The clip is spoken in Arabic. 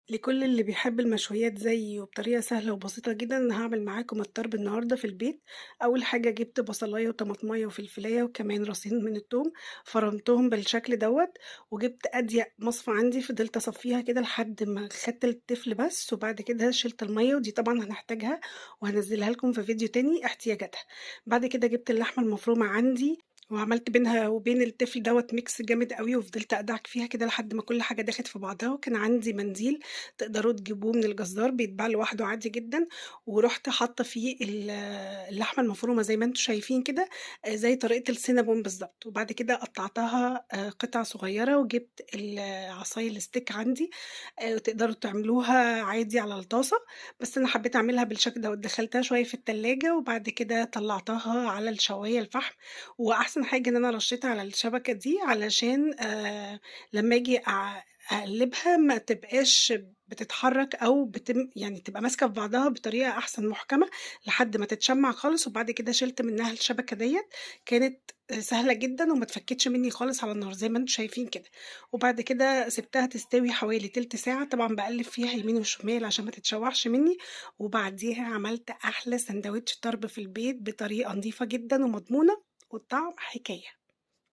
لكل اللي بيحب المشويات زيي وبطريقة سهلة وبسيطة جدًا، أنا هاعمل معاكم الطرب النهارده في البيت. أول حاجة جِبت بصلاية وطماطماية وفلفلاية وكمان راسين من التوم، فرمتهم بالشكل دوّة، وجِبت أضيق مصفى عندي فضلت أصفّيها كده لحد ما خدت التفل بس، وبعد كده شِلت المَيّة ودي طبعًا هنحتاجها وهانزّلها لكم في فيديو تاني احتياجاتها. بعد كده جِبت اللحمة المفرومة عندي وعملت بينها وبين التفل دوّة mix جامد أوي وفضلت أدعك فيها كده لحد ما كل حاجة داخت في بعضها، وكان عندي منديل تقدروا تجيبوه من الجزار بيتباع لوحده عادي جدًا، ورُحت حاطة فيه اللحمة المفرومة زي ما أنتم شايفين كده، زي طريقة الcinnamon بالضبط، وبعد كده قطّعتها قطع صغيرة، وجبت عصاي الsteak عندي، تقدروا تعملوها عادي على الطاسة، بس أنا حبيت أعملها بالشكل دوّة، دخّلتها شوية في التلاجة، وبعد كده طلّعتها على الشواية الفحم، وأحسن حاجة إن أنا رشيتها على الشبكة دي علشان لمّا آجي أقلّبها ما تبقاش بتتحرّك أو يعني تبقى ماسكة في بعضها بطريقة أحسن محكمة، لحد ما تتشمّع خالص، وبعد كده شِلت منها الشبكة ديّة، كانت سهلة جدًا وما اتفكِّتش منّي خالص على النار زي ما أنتم شايفين كده، وبعد كده سِبتها تستوي حوالي تِلت ساعة، طبعًا باقلِّب فيها يمين وشمال عشان ما تتشوّحش منّي، وبعديها عملت أحلى ساندوتش طرب في البيت بطريقة نضيفة جدًا ومضمونة والطعم حكاية.